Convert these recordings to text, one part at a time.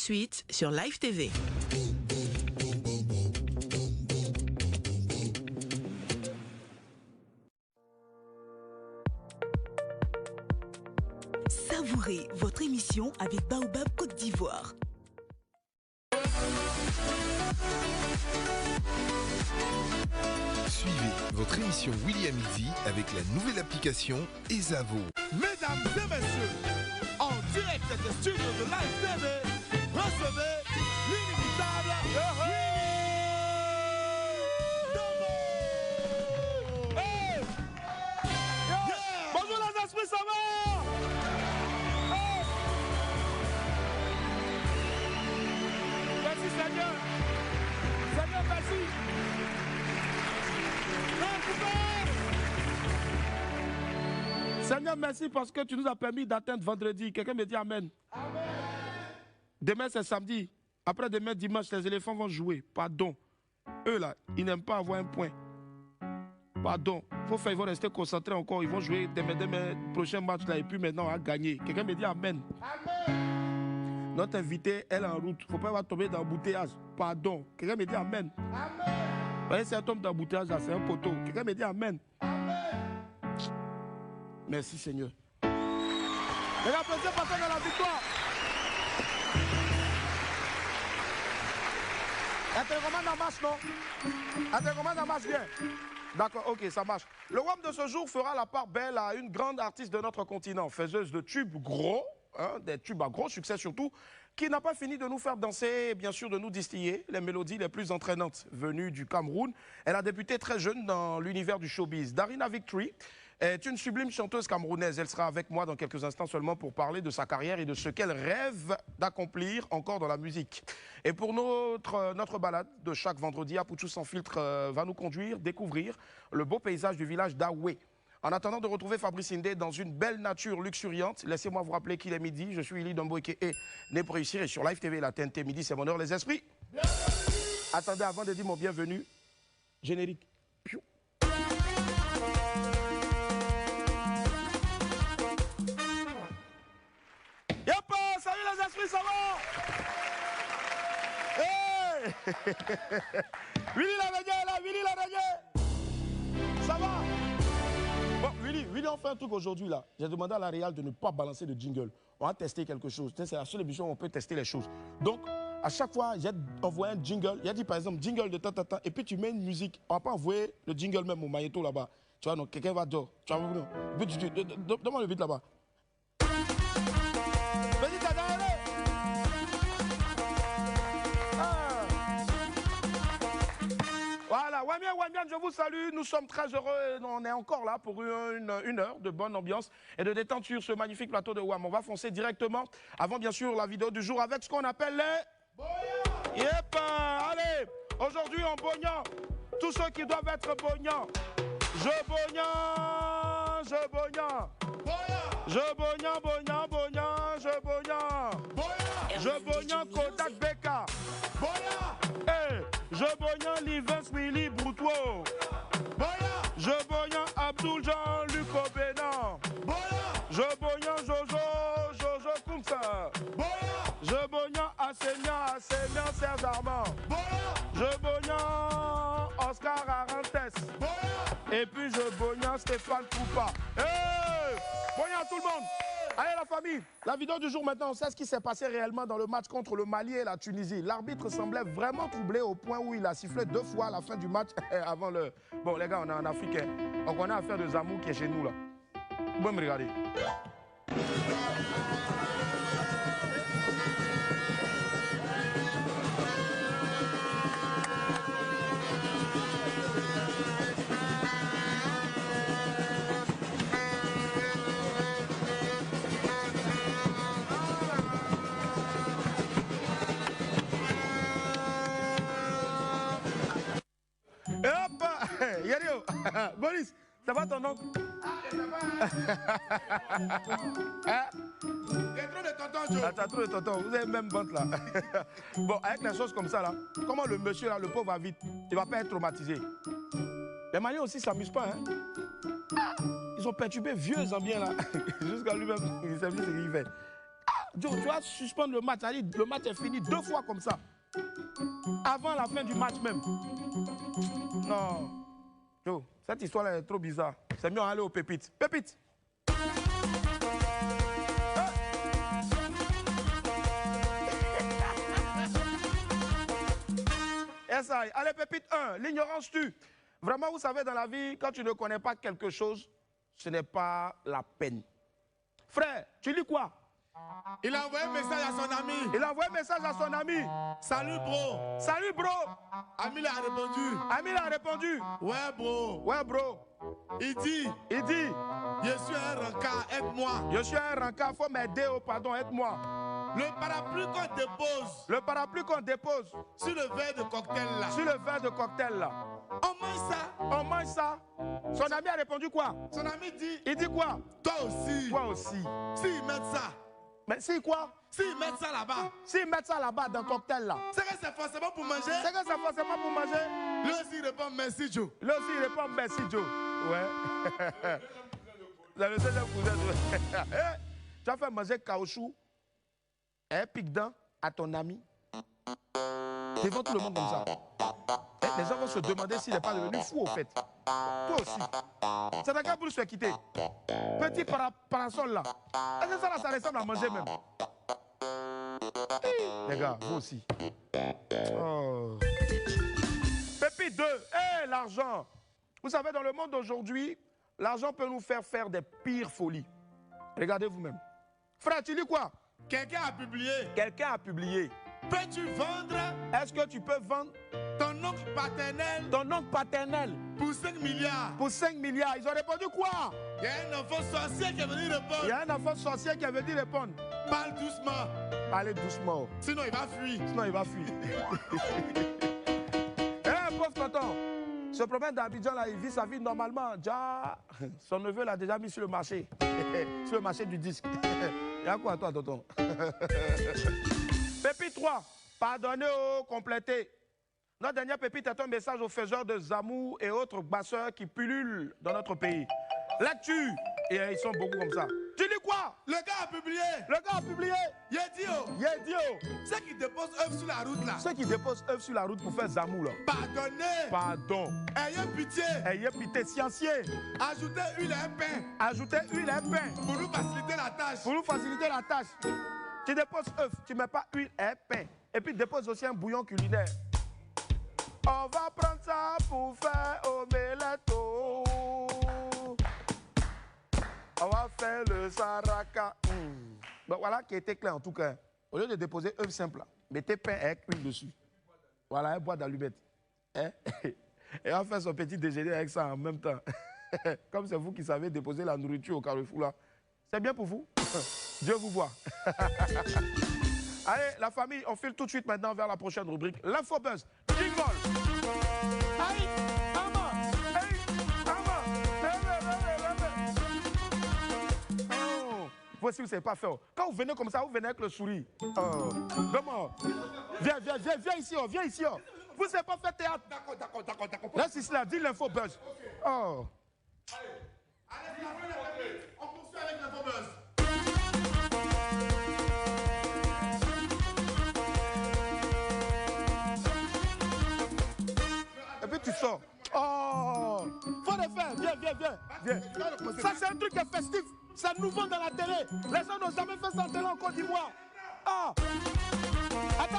suite sur Live TV. Savourez votre émission avec Baobab Côte d'Ivoire. Suivez votre émission William Easy avec la nouvelle application Ezavo. Mesdames et messieurs, en direct des studios de Live TV, recevez l'inimitable Hey! Bonjour les esprits, ça va? Hey! Merci Seigneur. Seigneur, merci. Seigneur, merci parce que tu nous as permis d'atteindre vendredi. Quelqu'un me dit Amen. Amen. Demain, c'est samedi. Après demain, dimanche, les éléphants vont jouer. Pardon. Eux, là, ils n'aiment pas avoir un point. Pardon. Ils vont rester concentrés encore. Ils vont jouer demain, prochain match, là, et puis maintenant, on va gagner. Quelqu'un me dit Amen. Amen. Notre invité, elle est en route. Il ne faut pas avoir tombé dans l'embouteillage. Pardon. Quelqu'un me dit Amen. Amen. Vous voyez, c'est un tombe dans l'embouteillage, là, c'est un poteau. Quelqu'un me dit Amen. Merci Seigneur. Les applaudissements passent dans la victoire. La télécommande en marche, non? La télécommande en marche bien. D'accord, ok, ça marche. Le WAM de ce jour fera la part belle à une grande artiste de notre continent, faiseuse de tubes gros, hein, des tubes à gros succès surtout, qui n'a pas fini de nous faire danser et bien sûr de nous distiller les mélodies les plus entraînantes. Venue du Cameroun, elle a débuté très jeune dans l'univers du showbiz. Darina Victory est une sublime chanteuse camerounaise. Elle sera avec moi dans quelques instants seulement pour parler de sa carrière et de ce qu'elle rêve d'accomplir encore dans la musique. Et pour notre balade de chaque vendredi, Apouchou sans filtre va nous conduire, découvrir le beau paysage du village d'Aoué. En attendant de retrouver Fabrice Indé dans une belle nature luxuriante, laissez-moi vous rappeler qu'il est midi. Je suis Willy Domboeke et né pour réussir. Et sur Live TV, la TNT midi, c'est mon heure, les esprits. Bienvenue. Attendez, avant de dire mon bienvenue, générique. Piou. Yapa, salut les esprits, ça va? Hey. Willy l'araignée est là, Willy l'araignée. Ça va? Bon, Willy, on fait un truc aujourd'hui là. J'ai demandé à la Réal de ne pas balancer de jingle. On va tester quelque chose. C'est la seule émission où on peut tester les choses. Donc, à chaque fois, j'ai envoyé un jingle. Il a dit par exemple jingle de tant, et puis tu mets une musique. On ne va pas envoyer le jingle même au magnéto là-bas. Tu vois, donc quelqu'un va dehors. Tu vois, donne-moi le vite là-bas. Vas-y, t'as derrière. Voilà, Wamian, je vous salue. Nous sommes très heureux. On est encore là pour une heure de bonne ambiance et de détente sur ce magnifique plateau de WAM. On va foncer directement avant, bien sûr, la vidéo du jour avec ce qu'on appelle les... Bognans. Yep, allez, aujourd'hui en Bognans, tous ceux qui doivent être Bognans. Je Bognans, je Bognans. Je Bognans, Bognans, Bognans, je Bognans. Je Bognans, Kodak Beka. Hey, je Bognans, Livens, Willy Brouteau. Je Bognans, Abdul Jean-Luc Obenan. Je Bognans, Jojo Koumsa. Je Bognans, Assénian, Serge Armand. Je Bognans, Oscar Arantes. Et puis je Bognans, Stéphane Koupa. Hey, Bognans tout le monde. Allez la famille, la vidéo du jour maintenant, on sait ce qui s'est passé réellement dans le match contre le Mali et la Tunisie. L'arbitre semblait vraiment troublé au point où il a sifflé 2 fois à la fin du match avant le... Bon les gars, on est en Afrique, hein. Donc on a affaire de Zamou qui est chez nous là. Vous pouvez me regarder. Et hop, Yario, Boris, ça va ton oncle? Ah, ça va. Hein? Il y a trop de tontons, Joe. Ah, t'as trop de tontons, vous avez même vente là. Bon, avec les choses comme ça là, comment le monsieur là, le pauvre va vite, il va pas être traumatisé. Les Maliens aussi s'amusent pas, hein. Ils ont perturbé vieux Zambien là, jusqu'à lui-même, il sait plus ce qu'il fait. Joe, tu vas suspendre le match. Le match est fini 2 fois comme ça. Avant la fin du match même. Non. Joe, cette histoire-là est trop bizarre. C'est mieux d'aller aux pépites. Pépites. Allez, pépite 1, l'ignorance tue. Vraiment, vous savez, dans la vie, quand tu ne connais pas quelque chose, ce n'est pas la peine. Frère, tu lis quoi? Il a envoyé un message à son ami. Il a envoyé un message à son ami. Salut, bro. Salut, bro. Ami a répondu. Ami a répondu. Ouais, bro. Ouais, bro. Il dit, je suis un rencard, aide-moi. Je suis un rencard, faut m'aider, oh pardon, aide-moi. Le parapluie qu'on dépose. Le parapluie qu'on dépose. Sur le verre de cocktail là. Sur le verre de cocktail là. On mange ça. On mange ça. Son ami a répondu quoi? Son ami dit. Il dit quoi? Toi aussi. Toi aussi. S'ils mettent ça. Mais si quoi? S'ils mettent ça là-bas. S'ils mettent ça là-bas dans le cocktail là. C'est que c'est forcément pour manger. C'est que c'est forcément pour manger. Lui aussi il répond merci Joe. Lui aussi il répond merci Joe. Ouais. C'est le deuxième cousin de... Tu as fait manger caoutchouc, un pic-dent à ton ami. Devant tout le monde comme ça. Les gens vont se demander s'il n'est pas devenu fou au fait. Toi aussi. C'est dans quel bout se fait quitter? Petit parasol là. Est-ce que ça là, ça ressemble à manger même? Les gars, vous aussi. Oh. Pépite 2. Hé, l'argent. Vous savez, dans le monde d'aujourd'hui, l'argent peut nous faire des pires folies. Regardez vous-même. Frère, tu lis quoi? Quelqu'un a publié. Quelqu'un a publié. Peux-tu vendre? Est-ce que tu peux vendre ton oncle paternel? Ton oncle paternel. Pour 5 milliards. Pour 5 milliards. Ils ont répondu quoi? Il y a un enfant sorcier qui est venu répondre. Il y a un enfant sorcier qui est venu répondre. Parle doucement. Parlez doucement. Sinon, il va fuir. Sinon, il va fuir. Eh, pauvre tonton. Se promène d'Abidjan là, il vit sa vie normalement. Déjà, son neveu l'a déjà mis sur le marché. Sur le marché du disque. Il y a quoi, toi, tonton? Pépite 3. Pardonner ou compléter. Notre dernière pépite est un message aux faiseurs de zamou et autres basseurs qui pullulent dans notre pays. Lecture. Et ils sont beaucoup comme ça. Tu lis quoi? Le gars a publié. Le gars a publié. Yedio. Ceux qui déposent œufs sur la route là. Ceux qui déposent œufs sur la route pour faire zamou là. Pardonnez. Pardon. Ayez pitié. Ayez pitié, sciencier. Ajoutez huile et un pain. Ajoutez huile et un pain. Pour nous faciliter la tâche. Pour nous faciliter la tâche. Tu déposes œufs, tu ne mets pas huile et pain. Et puis tu déposes aussi un bouillon culinaire. On va prendre ça pour faire omelette. On va faire le saraka. Donc voilà qui était clair en tout cas. Au lieu de déposer œufs simples, mettez pain avec huile dessus. Voilà, un bois d'allumettes. Hein? Et on va faire son petit déjeuner avec ça en même temps. Comme c'est vous qui savez déposer la nourriture au carrefour là. C'est bien pour vous. Dieu vous voit. Allez, la famille, on file tout de suite maintenant vers la prochaine rubrique. L'infobuzz. Jingle. Aïe, maman. Aïe, maman. Oh. Voici, vous ne savez pas faire. Quand vous venez comme ça, vous venez avec le sourire. Oh. Comment? Viens ici, oh. Viens ici, oh. Vous ne savez pas faire théâtre. D'accord. Laisse ici, là, dis l'infobuzz. Oh. Allez, on poursuit avec l'infobuzz. Et puis tu sors. Oh! Faut le faire. Viens. Ça, c'est un truc qui est festif. C'est nouveau dans la télé. Les gens n'ont jamais fait ça en télé en Côte d'Ivoire. Ah! Attends.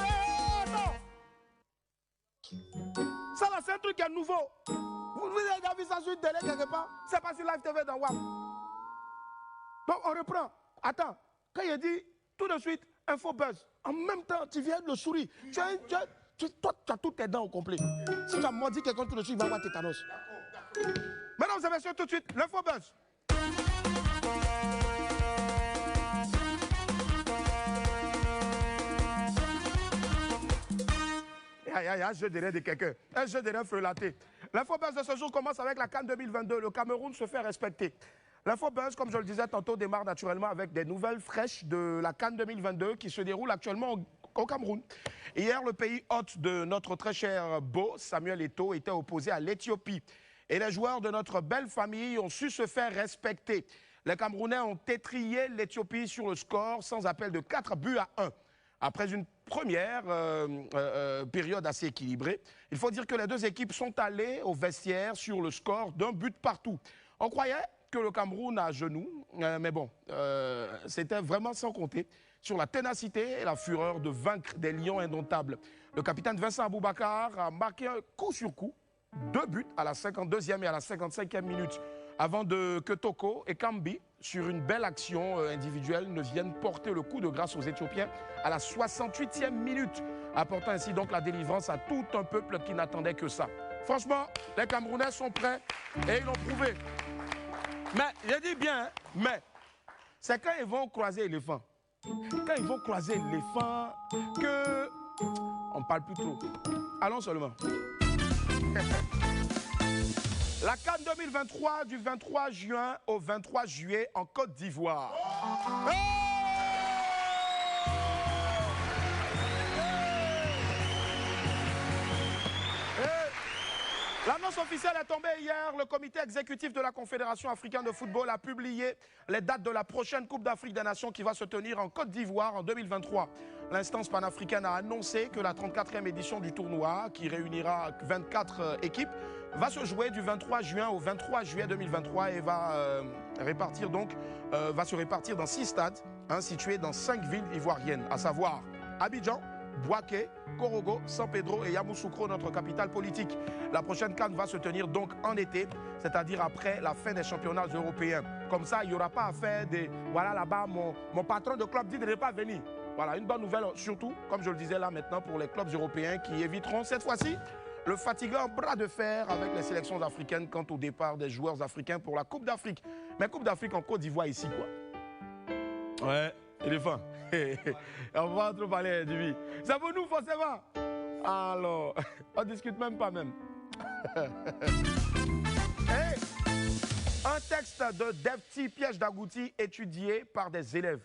Ça, là, c'est un truc qui est nouveau. Vous avez déjà vu ça sur une télé quelque part? C'est pas sur Live TV dans WAM. Donc, on reprend. Attends. Quand il a dit, tout de suite, infobuzz. En même temps, tu viens de le sourire. Toi, tu as toutes tes dents au complet. Si tu as mordu quelqu'un tout de suite, il va avoir tétanos. Mesdames et messieurs, tout de suite, l'infobuzz. Il y a un jeu de rêve de quelqu'un. Un jeu de rêve frelaté. L'infobuzz de ce jour commence avec la CAN 2022. Le Cameroun se fait respecter. L'infobuzz, comme je le disais tantôt, démarre naturellement avec des nouvelles fraîches de la CAN 2022 qui se déroule actuellement au Cameroun. Hier, le pays hôte de notre très cher beau, Samuel Eto'o, était opposé à l'Éthiopie. Et les joueurs de notre belle famille ont su se faire respecter. Les Camerounais ont étrié l'Éthiopie sur le score sans appel de 4-1. Après une première période assez équilibrée, il faut dire que les deux équipes sont allées au vestiaire sur le score d'un but partout. On croyait que le Cameroun a à genoux, mais bon, c'était vraiment sans compter sur la ténacité et la fureur de vaincre des lions indomptables. Le capitaine Vincent Aboubakar a marqué un coup sur coup, 2 buts à la 52e et à la 55e minute, avant que Toko et Kambi, sur une belle action individuelle, ne viennent porter le coup de grâce aux Éthiopiens à la 68e minute, apportant ainsi donc la délivrance à tout un peuple qui n'attendait que ça. Franchement, les Camerounais sont prêts et ils l'ont prouvé. Mais, je dis bien, mais, c'est quand ils vont croiser l'éléphant. Quand ils vont croiser l'éléphant, que... On ne parle plus trop. Allons seulement. La CAN 2023 du 23 juin au 23 juillet en Côte d'Ivoire. L'annonce officielle est tombée hier. Le comité exécutif de la Confédération africaine de football a publié les dates de la prochaine Coupe d'Afrique des Nations qui va se tenir en Côte d'Ivoire en 2023. L'instance panafricaine a annoncé que la 34e édition du tournoi, qui réunira 24 équipes, va se jouer du 23 juin au 23 juillet 2023 et va se répartir dans 6 stades situés dans 5 villes ivoiriennes, à savoir Abidjan, Bouaké, Korogo, San Pedro et Yamoussoukro, notre capitale politique. La prochaine CAN va se tenir donc en été, c'est-à-dire après la fin des championnats européens. Comme ça, il n'y aura pas à faire des... Voilà, là-bas, mon patron de club dit de ne pas venir. Voilà, une bonne nouvelle, surtout, comme je le disais là maintenant, pour les clubs européens qui éviteront cette fois-ci le fatigant bras de fer avec les sélections africaines quant au départ des joueurs africains pour la Coupe d'Afrique. Mais Coupe d'Afrique en Côte d'Ivoire ici, quoi. Ouais, éléphant. On va pas trop parler de lui. C'est pour nous, forcément. Alors, on discute même pas même. Hey, un texte de Defti Piège d'Agouti étudié par des élèves.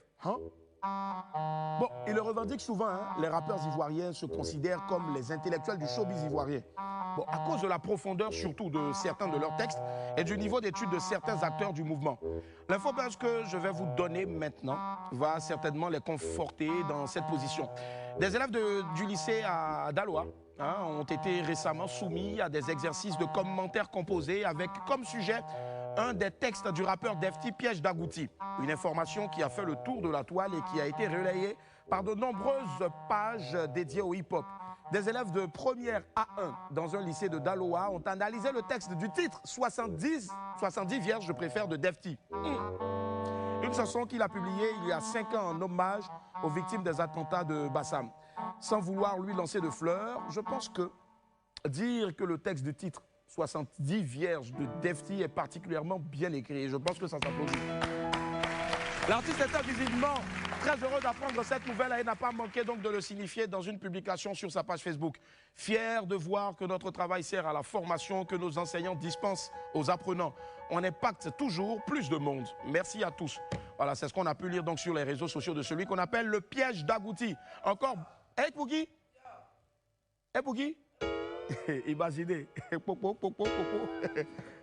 Bon, ils le revendiquent souvent, les rappeurs ivoiriens se considèrent comme les intellectuels du showbiz ivoirien. Bon, à cause de la profondeur surtout de certains de leurs textes et du niveau d'étude de certains acteurs du mouvement. L'infobuzz que je vais vous donner maintenant va certainement les conforter dans cette position. Des élèves du lycée à Daloa ont été récemment soumis à des exercices de commentaires composés avec comme sujet un des textes du rappeur Defti Piège d'Agouti. Une information qui a fait le tour de la toile et qui a été relayée par de nombreuses pages dédiées au hip-hop. Des élèves de première A1 dans un lycée de Daloa ont analysé le texte du titre 70 vierges, je préfère, de Defti. Une chanson qu'il a publiée il y a 5 ans en hommage aux victimes des attentats de Bassam. Sans vouloir lui lancer de fleurs, je pense que dire que le texte du titre 70 vierges de Defti est particulièrement bien écrit. Et je pense que ça s'applaudit. L'artiste était visiblement très heureux d'apprendre cette nouvelle et n'a pas manqué donc de le signifier dans une publication sur sa page Facebook. Fier de voir que notre travail sert à la formation que nos enseignants dispensent aux apprenants. On impacte toujours plus de monde. Merci à tous. Voilà, c'est ce qu'on a pu lire donc sur les réseaux sociaux de celui qu'on appelle le piège d'Agouti. Encore. Hey, Pouki. Hey, Pouki. Imaginez.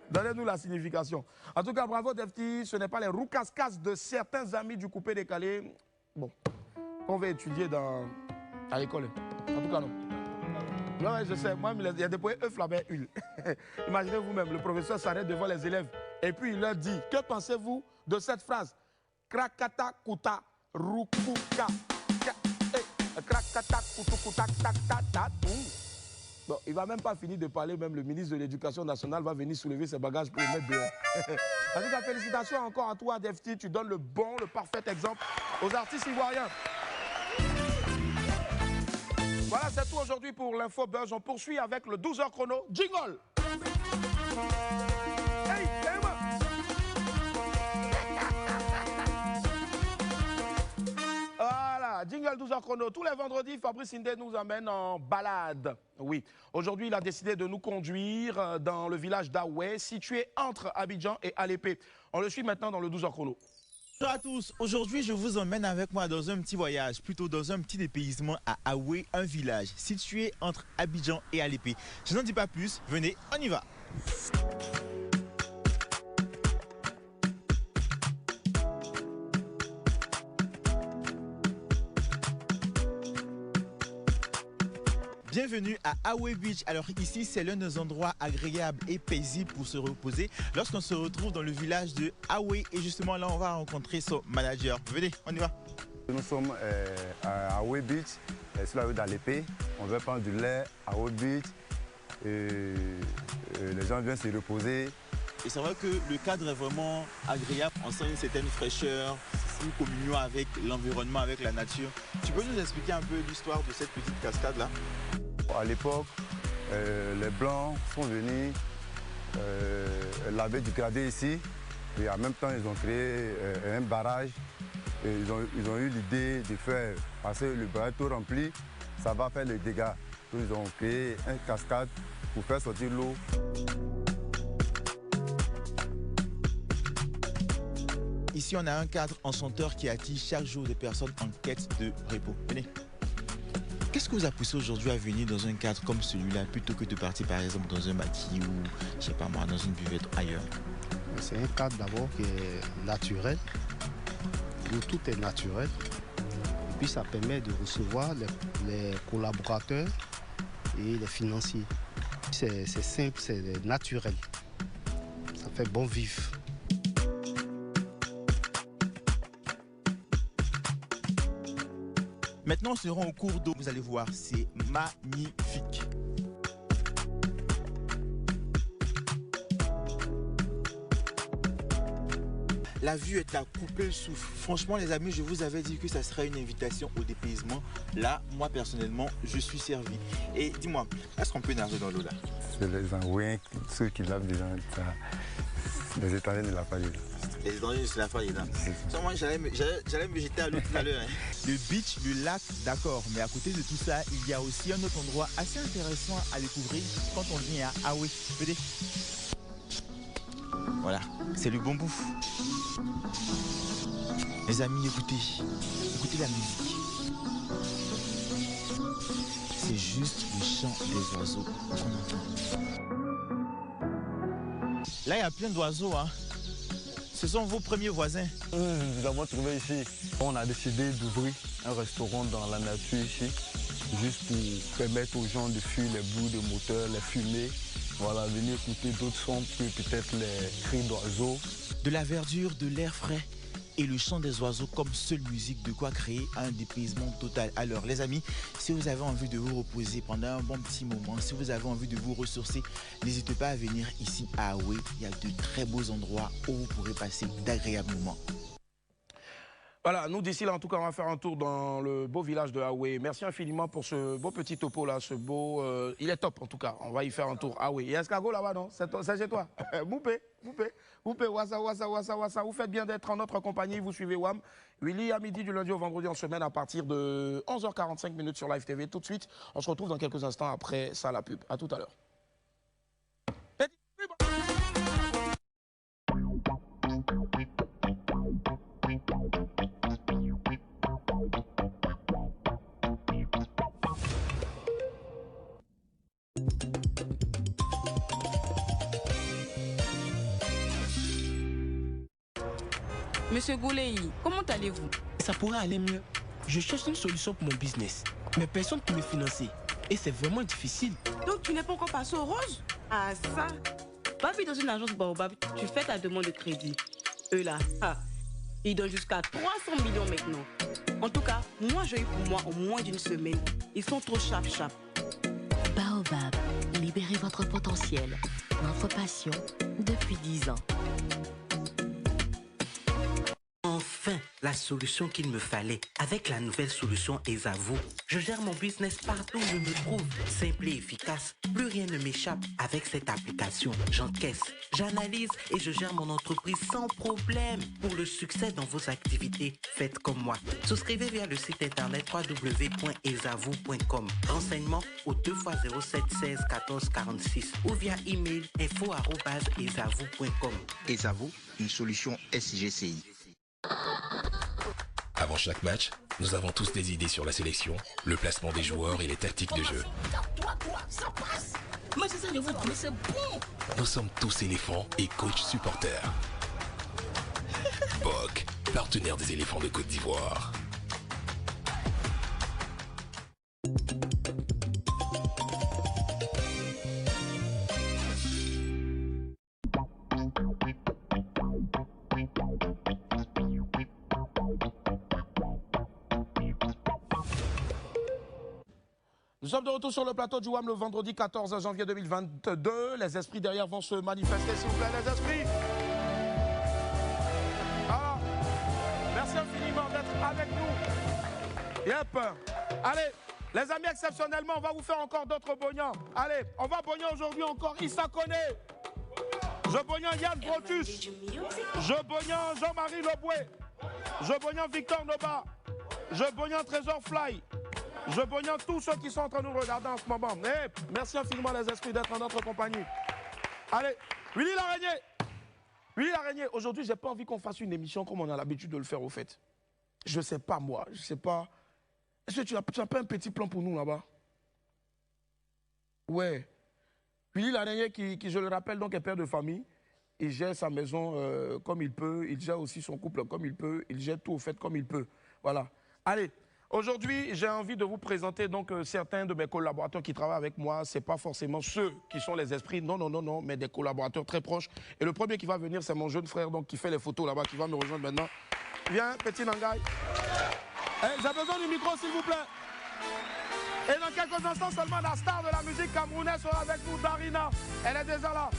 Donnez-nous la signification. En tout cas, bravo Defti. Ce n'est pas les roucascas de certains amis du coupé décalé. Bon, qu'on va étudier à l'école. En tout cas, non. Non, je sais. Moi, il y a des poètes œufs là-bas, huile. Imaginez vous-même, le professeur s'arrête devant les élèves et puis il leur dit, que pensez-vous de cette phrase? Krakata kuta rukuka. Krakata kutukuta tak tak tak. Bon, il ne va même pas finir de parler, même le ministre de l'Éducation nationale va venir soulever ses bagages pour le mettre dehors. En tout cas, félicitations encore à toi, Defti. Tu donnes le parfait exemple aux artistes ivoiriens. Voilà, c'est tout aujourd'hui pour l'Infobuzz. On poursuit avec le 12h chrono. Jingle! Hey, jingle 12h chrono. Tous les vendredis, Fabrice Indé nous amène en balade. Oui, aujourd'hui, il a décidé de nous conduire dans le village d'Aoué, situé entre Abidjan et Alépé. On le suit maintenant dans le 12h chrono. Bonjour à tous, aujourd'hui je vous emmène avec moi dans un petit voyage, plutôt dans un petit dépaysement à Aoué, un village situé entre Abidjan et Alépé. Je n'en dis pas plus, venez, on y va. Bienvenue à Awe Beach. Alors ici, c'est l'un des endroits agréables et paisibles pour se reposer lorsqu'on se retrouve dans le village de Awe. Et justement, là, on va rencontrer son manager. Venez, on y va. Nous sommes à Awe Beach, sur la rue d'Alépé. On veut prendre du lait à Awe Beach. Les gens viennent se reposer. Et c'est vrai que le cadre est vraiment agréable. On sent une certaine fraîcheur, une communion avec l'environnement, avec la nature. Tu peux nous expliquer un peu l'histoire de cette petite cascade-là? À l'époque, les Blancs sont venus laver du gradé ici. Et en même temps, ils ont créé un barrage. Et ils ont eu l'idée de faire, parce que le barrage tout rempli, ça va faire les dégâts. Donc, ils ont créé une cascade pour faire sortir l'eau. Ici, on a un cadre enchanteur qui attire chaque jour des personnes en quête de repos. Venez. Qu'est-ce que vous a poussé aujourd'hui à venir dans un cadre comme celui-là plutôt que de partir par exemple dans un maquis ou, je sais pas moi, dans une buvette ailleurs? C'est un cadre d'abord qui est naturel, où tout est naturel. Et puis ça permet de recevoir les collaborateurs et les financiers. C'est simple, c'est naturel. Ça fait bon vivre. Maintenant, on se rend au cours d'eau. Vous allez voir, c'est magnifique. La vue est à couper le souffle. Franchement, les amis, je vous avais dit que ça serait une invitation au dépaysement. Là, moi, personnellement, je suis servi. Et dis-moi, est-ce qu'on peut nager dans l'eau là? C'est les Anouïens, ceux qui lavent des gens, les étrangers ne lavent pas les gens. Les étrangers ne se lavent pas les dents. Moi, j'allais me jeter à l'eau tout à l'heure. Hein. Le beach, le lac, d'accord. Mais à côté de tout ça, il y a aussi un autre endroit assez intéressant à découvrir quand on vient à Awe. Venez. Voilà, c'est le bon bouffe. Les amis, écoutez la musique. C'est juste le chant des oiseaux qu'on entend. Là, il y a plein d'oiseaux, hein. Ce sont vos premiers voisins. Nous avons trouvé ici. On a décidé d'ouvrir un restaurant dans la nature ici, juste pour permettre aux gens de fuir les bruits de moteurs, les fumées. Voilà, venir écouter d'autres sons que peut-être les cris d'oiseaux. De la verdure, de l'air frais et le chant des oiseaux comme seule musique, de quoi créer un dépaysement total. Alors les amis, si vous avez envie de vous reposer pendant un bon petit moment, si vous avez envie de vous ressourcer, n'hésitez pas à venir ici à Awe. Il y a de très beaux endroits où vous pourrez passer d'agréables moments. Voilà, nous d'ici là, en tout cas, on va faire un tour dans le beau village de Awe. Merci infiniment pour ce beau petit topo là, ce beau... il est top en tout cas, on va y faire un tour. Awe. Il y a escargot là-bas, non? C'est chez toi. Boupé, wassa. Vous faites bien d'être en notre compagnie, vous suivez WAM. Willy à midi du lundi au vendredi en semaine à partir de 11h45 sur Live TV. Tout de suite, on se retrouve dans quelques instants après ça, la pub. À tout à l'heure. Monsieur Gouley, comment allez-vous? Ça pourrait aller mieux. Je cherche une solution pour mon business, mais personne pour me financer. Et c'est vraiment difficile. Donc tu n'es pas encore passé au rose? Ah ça. Va vite dans une agence Baobab, tu fais ta demande de crédit. Eux là, ils donnent jusqu'à 300 millions maintenant. En tout cas, moi j'ai eu pour moi en moins d'une semaine. Ils sont trop chap. Baobab, libérez votre potentiel. Notre passion depuis 10 ans. Enfin, la solution qu'il me fallait. Avec la nouvelle solution Ezavo, je gère mon business partout où je me trouve. Simple et efficace, plus rien ne m'échappe. Avec cette application, j'encaisse, j'analyse et je gère mon entreprise sans problème. Pour le succès dans vos activités, faites comme moi. Souscrivez via le site internet www.ezavo.com. Renseignements au 2x07 16 14 46 ou via email info@ezavo.com. Ezavo, une solution SIGCI. Avant chaque match, nous avons tous des idées sur la sélection, le placement des joueurs et les tactiques de jeu. Mais c'est ça, je vous dis, c'est bon. Nous sommes tous éléphants et coach supporters. BOC, partenaire des éléphants de Côte d'Ivoire. Nous sommes de retour sur le plateau du WAM le vendredi 14 janvier 2022. Les esprits derrière vont se manifester, s'il vous plaît, les esprits. Alors, merci infiniment d'être avec nous. Yep. Allez, les amis, exceptionnellement, on va vous faire encore d'autres bognans. Allez, on va bogner aujourd'hui encore Issa Koné. Je bognan Yann Brotus. Je bognan Jean-Marie Leboué. Je bognan Victor Noba. Je bognan Trésor Fly. Je bognan tous ceux qui sont en train de nous regarder en ce moment. Hey, merci infiniment les esprits d'être en notre compagnie. Allez, Willy l'araignée. Willy l'araignée, aujourd'hui, j'ai pas envie qu'on fasse une émission comme on a l'habitude de le faire au fait. Je sais pas moi, je sais pas. Est-ce que tu as pas un petit plan pour nous là-bas? Ouais. Willy l'araignée qui, je le rappelle, donc est père de famille. Il gère sa maison comme il peut. Il gère aussi son couple comme il peut. Il gère tout au fait comme il peut. Voilà. Allez. Aujourd'hui, j'ai envie de vous présenter donc certains de mes collaborateurs qui travaillent avec moi. Ce n'est pas forcément ceux qui sont les esprits, non, mais des collaborateurs très proches. Et le premier qui va venir, c'est mon jeune frère donc, qui fait les photos là-bas, qui va me rejoindre maintenant. Viens, petit Nangai. J'ai besoin du micro, s'il vous plaît. Et dans quelques instants seulement, la star de la musique camerounaise sera avec nous, Darina. Elle est déjà là.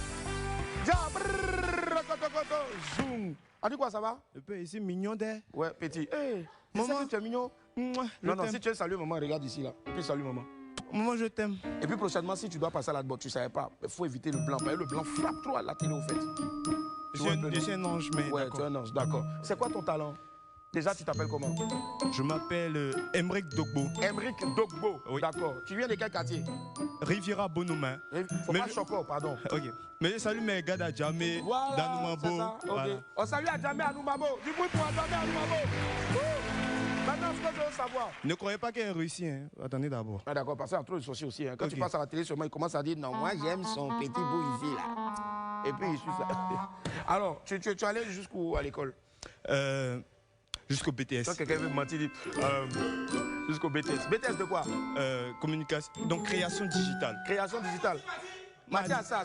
Zoom. Ah, dis quoi, ça va? Le peu ici, mignon d'elle. Ouais, petit. Hey, maman, tu es mignon. Non, si tu veux saluer maman, regarde ici là. Et puis salue maman. Maman, je t'aime. Et puis prochainement, si tu dois passer à la boîte, tu ne savais pas. Il faut éviter le blanc. Le blanc frappe trop à la télé au fait. Je suis un ange, mais. Ouais, tu es un ange, d'accord. C'est quoi ton talent? Déjà, tu t'appelles comment? Je m'appelle Emric Dogbo. Emric Dogbo, oui. D'accord. Tu viens de quel quartier? Riviera Bonoumain. Faut pas choquer, pardon. Ok. Mais je salue mes gars d'Adjamé, d'Anoumabo. Voilà. On salue Adjamé, Anoumabo. Du bruit pour Adjamé, Anoumabo. Maintenant, ce que je veux savoir. Ne croyez pas qu'il est réussi, hein. Attendez d'abord. Ah, d'accord, parce qu'il y a trop de soucis aussi. Hein. Quand tu passes à la télé, seulement il commence à dire non, moi j'aime son petit bout ici là. Et puis il suit ça. Alors, tu es allé jusqu'où à l'école? Jusqu'au BTS. Quand quelqu'un veut me mentir, dit jusqu'au BTS. BTS de quoi? Communication. Donc création digitale. Création digitale. Matière, ça,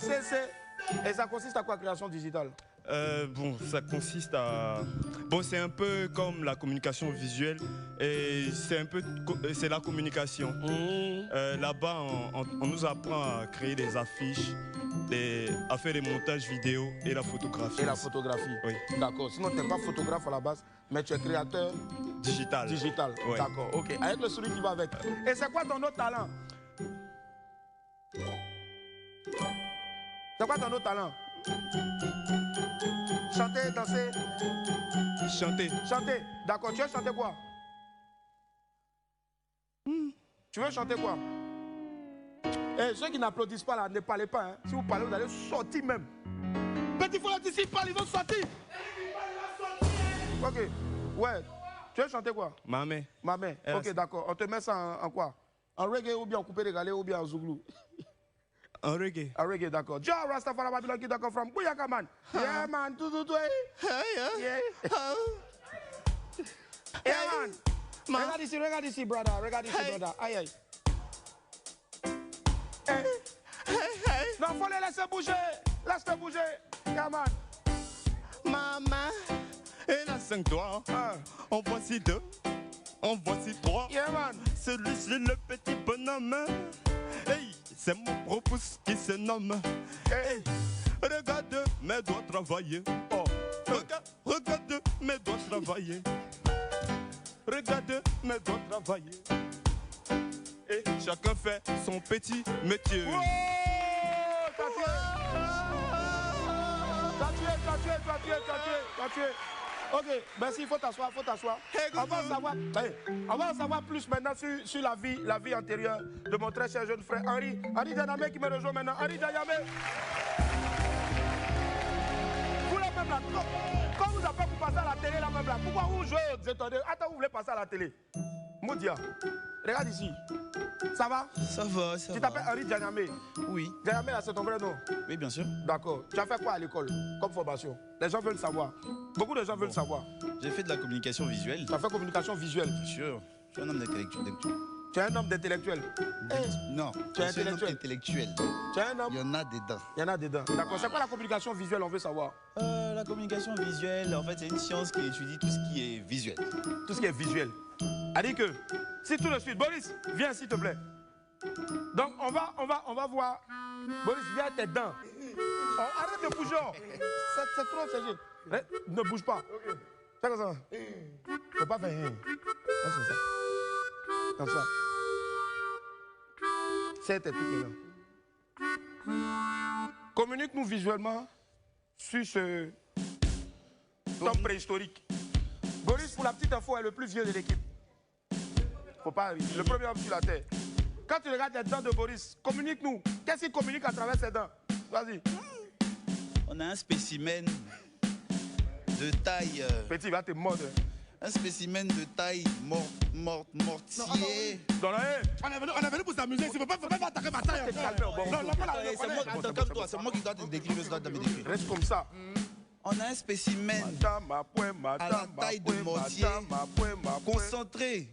et ça consiste à quoi, création digitale? Bon, ça consiste à... Bon, c'est un peu comme la communication visuelle et c'est la communication. Là-bas, on nous apprend à créer des affiches, à faire des montages vidéo et la photographie. Et la photographie. Oui. D'accord. Sinon, tu n'es pas photographe à la base, mais tu es créateur digital. Digital. Oui. D'accord. Ok. Avec le celui qui va avec. Et c'est quoi ton autre talent? C'est quoi ton autre talent? Chanter, danser. Chanter. Chanter. D'accord. Tu veux chanter quoi? Tu veux chanter quoi? Eh, ceux qui n'applaudissent pas là, ne parlez pas. Hein. Si vous parlez, vous allez sortir même. Petit frère d'ici parle, ils vont sortir. Ok. Ouais. Tu veux chanter quoi? Mamé. Mamé. Ok, d'accord. On te met ça en quoi? En reggae ou bien en coupé régalé ou bien en zouglou? En reggae. En reggae, d'accord. Jah Rastafari Babylon qui d'accord from Bouyaka man. Yeah man, tout. Yeah. Yeah man. Regarde ici, brother. Regarde ici, brother. Aïe, aïe. Hey. Non, faut les laisser bouger. Laisse-le bouger. Yeah man. Maman, et la 5 doigts. En voici 2. En voici 3. Yeah man. Celui-ci le petit bonhomme. Hey, c'est mon gros pouce qui se nomme. Hey, regarde mes doigts travailler. Oh, regarde mes doigts travailler. Regarde mes doigts travailler. Et chacun fait son petit métier. Oh, t'as tué. Ok, merci, il faut t'asseoir. On va en savoir plus maintenant sur la vie antérieure de mon très cher jeune frère Henri Djanamé qui me rejoint maintenant. Henri Djanamé. Vous là même là, quand vous n'avez pas pour passer à la télé là même là, pourquoi vous jouez aux étonnés? Attends, vous voulez passer à la télé? Moudia, regarde ici. Ça va? Ça va. Tu t'appelles Henri Djanamé? Oui. Djanamé là, c'est ton vrai nom? Oui, bien sûr. D'accord. Tu as fait quoi à l'école comme formation? Les gens veulent savoir. Beaucoup de gens veulent savoir. J'ai fait de la communication visuelle. Tu as fait communication visuelle? Bien sûr. Je suis un homme d'intellectuel. Tu es un homme d'intellectuel? Non. Tu es un homme intellectuel. Tu es un homme? Il y en a dedans. Il y en a dedans. D'accord. C'est quoi la communication visuelle? On veut savoir. La communication visuelle, en fait, c'est une science qui étudie tout ce qui est visuel. Tout ce qui est visuel. A dit que, si tout de suite, Boris, viens s'il te plaît. Donc, on va voir. Boris, viens tes dents. Oh, arrête de bouger. C'est trop sergé. Ne bouge pas. Fais comme ça. Faut pas faire rien. Comme ça. Comme ça. C'est tes trucs là. Communique-nous visuellement sur ce temps préhistorique. Boris, pour la petite info, est le plus vieux de l'équipe. Faut pas le premier homme sur la terre. Quand tu regardes les dents de Boris, communique-nous. Qu'est-ce qu'il communique à travers ses dents? Vas-y. On a un spécimen de taille... Petit, va te mordre. Un spécimen de taille mortier. On est venu pour s'amuser. Il ne faut pas attaquer ma taille. Attends, calme-toi. C'est moi qui dois te décrire. Je dois te décrire. Reste comme ça. On a un spécimen à la taille de mortier, concentré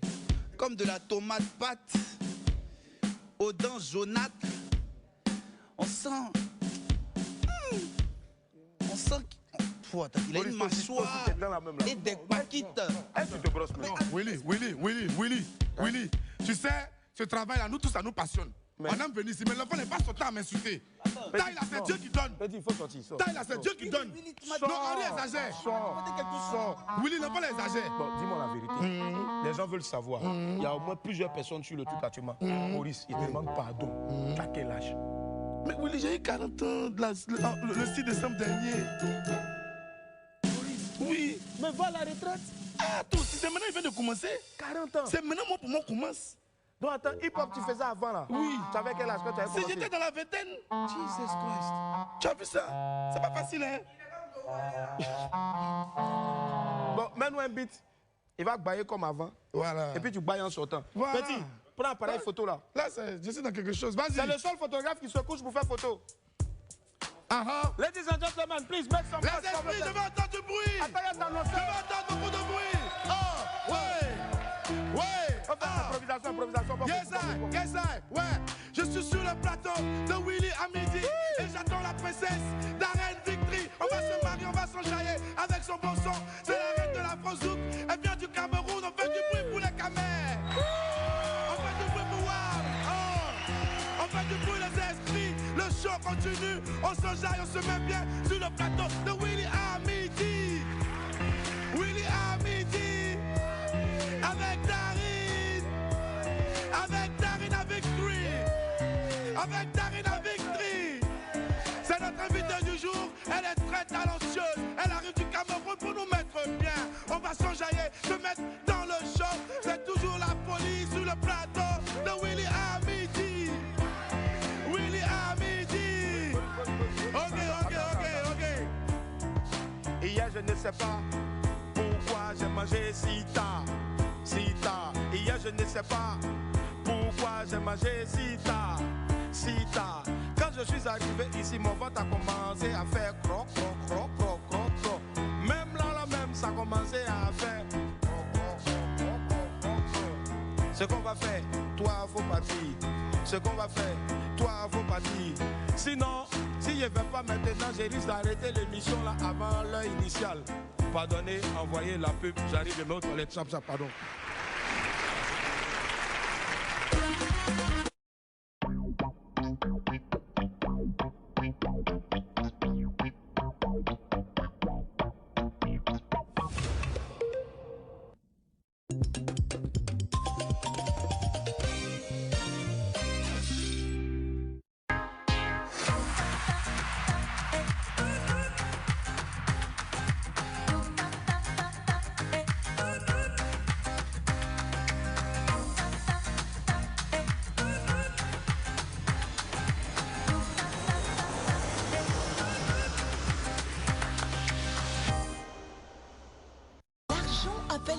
comme de la tomate pâte, aux dents jaunâtres. On sent qu'il a une mâchoire et des paquites. Est-ce que tu te brosses maintenant? Willy, tu sais, ce travail-là, nous tous, ça nous passionne. On aime venir ici, mais l'enfant n'est pas son temps à m'insulter. Taille là, c'est Dieu qui donne. Il faut sortir. Taille là, c'est Dieu qui donne. Non, Henri exagère. Willy, l'enfant exagère. Bon, dis-moi la vérité. Les gens veulent savoir. Il y a au moins plusieurs personnes sur le truc actuellement. Maurice, il te demande pardon. Tu as quel âge? Mais Willy, j'ai eu 40 ans le 6 décembre dernier. Oui. Mais va à la retraite. Ah, tout, c'est maintenant il vient de commencer. 40 ans. C'est maintenant pour moi commence. Donc attends, hip-hop, tu faisais avant là? Oui. Tu avais quel âge quand tu avais commencé? J'étais dans la vingtaine. Jesus Christ. Tu as vu ça? C'est pas facile, hein? Bon, mets-nous un beat. Il va bailler comme avant. Voilà. Et puis tu bailles en sortant. Voilà. Petit, prends l'appareil photo là. Là, je suis dans quelque chose. Vas-y. C'est le seul photographe qui se couche pour faire photo. Ladies and gentlemen, please make some noise. Les esprits, je veux entendre du bruit. Attends, je veux entendre beaucoup de bruit. Oh, ouais. Improvisation. Yes, I. Ouais. Je suis sur le plateau de Willy à midi. Et j'attends la princesse d'Arène Victory. On va se marier, on va s'enjailler avec son bon son. C'est la reine de la Franzouk. Elle vient du Cameroun. On fait du bruit pour les camères. On fait du bruit pour Wam. On fait du bruit les esprits. Le show continue. On s'enjaille, on se met bien sur le plateau de Willy à midi. Willy à midi. Avec Darine. Avec Darine à Victory. Avec Darine à Victory. C'est notre invitée du jour. Elle est très talentueuse. Elle arrive du Cameroun pour nous mettre bien. On va s'enjailler, se mettre dans le show. C'est toujours la folie sur le plateau de Willy à midi. Willy à midi. Ok. Hier, je ne sais pas pourquoi j'ai mangé si tard. Hier, je ne sais pas pourquoi j'ai mangé si tard. Quand je suis arrivé ici, mon ventre a commencé à faire croc. Même là, ça a commencé à faire ce qu'on va faire, toi, faut partir. Ce qu'on va faire, toi, faut partir. Sinon, si je ne vais pas maintenant, je risque d'arrêter l'émission là avant l'heure initiale. Pardonnez, envoyez la pub, j'arrive de mes toilettes, chap, pardon.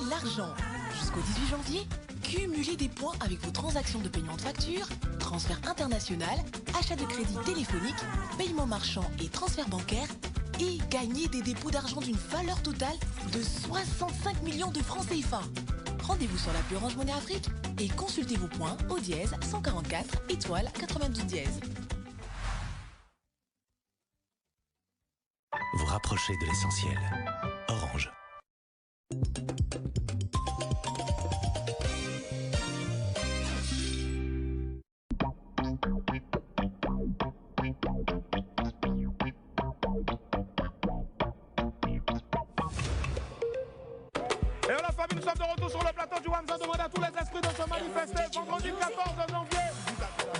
L'argent. Jusqu'au 18 janvier, cumulez des points avec vos transactions de paiement de facture, transfert international, achat de crédit téléphonique, paiement marchand et transfert bancaire et gagnez des dépôts d'argent d'une valeur totale de 65 millions de francs CFA. Rendez-vous sur l'appli Orange Money Afrique et consultez vos points au dièse 144 étoile 92 dièse. Vous rapprochez de l'essentiel. Orange. sur le plateau du WAM. Je demande à tous les esprits de se manifester vendredi 14 janvier